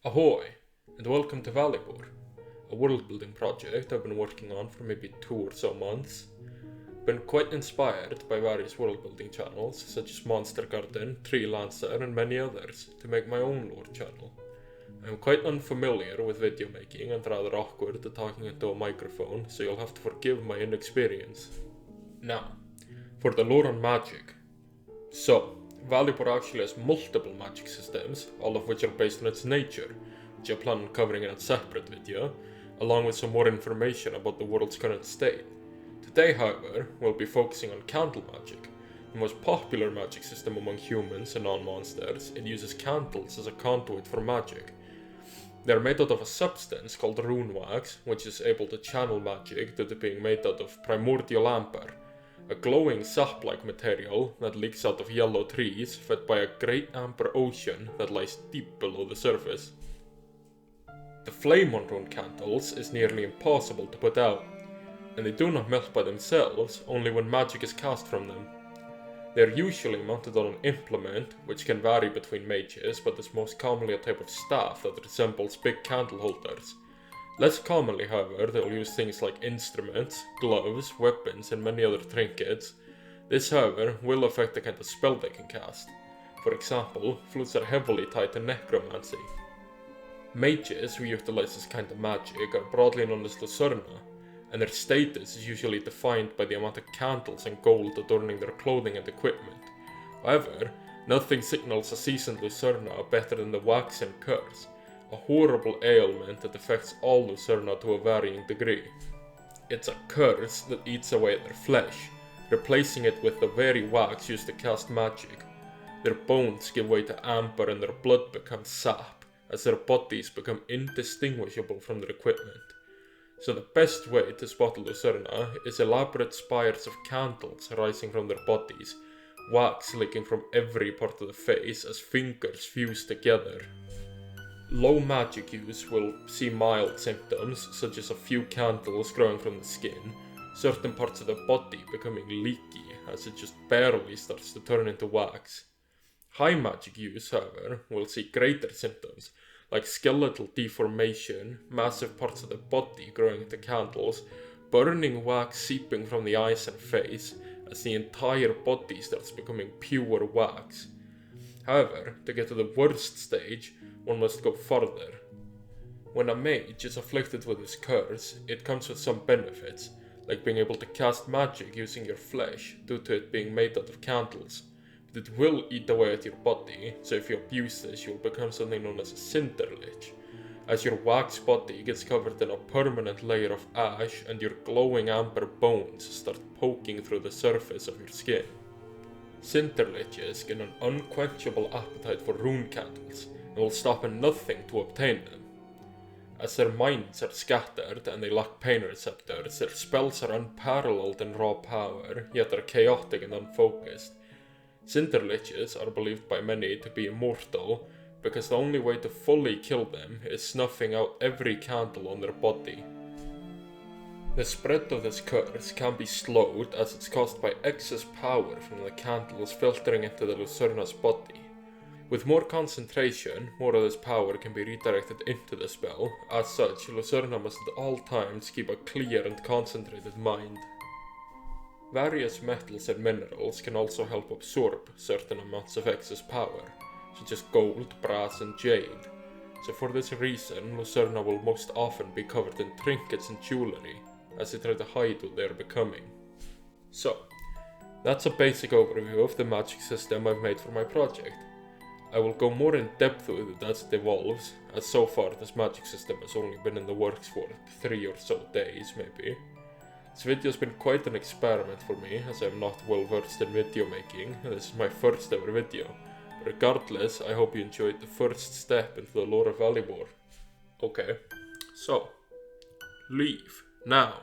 Ahoy, and welcome to ValleyBoar, a world-building project I've been working on for maybe 2 or so months. Been quite inspired by various world-building channels such as Monster Garden, Tree Lancer, and many others to make my own lore channel. I'm quite unfamiliar with video making and rather awkward at talking into a microphone, so you'll have to forgive my inexperience. Now, for the lore on magic. So, ValleyBoar actually has multiple magic systems, all of which are based on its nature, which I plan on covering in a separate video, along with some more information about the world's current state. Today, however, we'll be focusing on candle magic, the most popular magic system among humans and non-monsters. It uses candles as a conduit for magic. They're made out of a substance called rune wax, which is able to channel magic due to being made out of primordial amber, a glowing sap-like material that leaks out of yellow trees fed by a great amber ocean that lies deep below the surface. The flame on rune candles is nearly impossible to put out, and they do not melt by themselves, only when magic is cast from them. They are usually mounted on an implement, which can vary between mages, but is most commonly a type of staff that resembles big candle holders. Less commonly, however, they'll use things like instruments, gloves, weapons, and many other trinkets. This, however, will affect the kind of spell they can cast. For example, flutes are heavily tied to necromancy. Mages who utilize this kind of magic are broadly known as Lucerna, and their status is usually defined by the amount of candles and gold adorning their clothing and equipment. However, nothing signals a seasoned Lucerna better than the waxen curse, a horrible ailment that affects all Lucerna to a varying degree. It's a curse that eats away at their flesh, replacing it with the very wax used to cast magic. Their bones give way to amber and their blood becomes sap, as their bodies become indistinguishable from their equipment. So the best way to spot a Lucerna is elaborate spires of candles rising from their bodies, wax leaking from every part of the face as fingers fuse together. Low magic use will see mild symptoms, such as a few candles growing from the skin, certain parts of the body becoming leaky as it just barely starts to turn into wax. High magic use, however, will see greater symptoms, like skeletal deformation, massive parts of the body growing into candles, burning wax seeping from the eyes and face, as the entire body starts becoming pure wax. However, to get to the worst stage, one must go further. When a mage is afflicted with this curse, it comes with some benefits, like being able to cast magic using your flesh due to it being made out of candles. But it will eat away at your body, so if you abuse this, you'll become something known as a cinder lich, as your wax body gets covered in a permanent layer of ash and your glowing amber bones start poking through the surface of your skin. Cinder liches get an unquenchable appetite for rune candles, and will stop at nothing to obtain them. As their minds are scattered and they lack pain receptors, their spells are unparalleled in raw power, yet are chaotic and unfocused. Cinder liches are believed by many to be immortal, because the only way to fully kill them is snuffing out every candle on their body. The spread of this curse can be slowed, as it's caused by excess power from the candles filtering into the Lucerna's body. With more concentration, more of this power can be redirected into the spell. As such, Lucerna must at all times keep a clear and concentrated mind. Various metals and minerals can also help absorb certain amounts of excess power, such as gold, brass, and jade. So for this reason, Lucerna will most often be covered in trinkets and jewelry, as they try to hide what they are becoming. So, that's a basic overview of the magic system I've made for my project. I will go more in depth with it as it evolves, as so far this magic system has only been in the works for 3 or so days maybe. This video has been quite an experiment for me, as I am not well versed in video making, and this is my first ever video. Regardless, I hope you enjoyed the first step into the lore of ValleyBoar. Okay, so, leave now.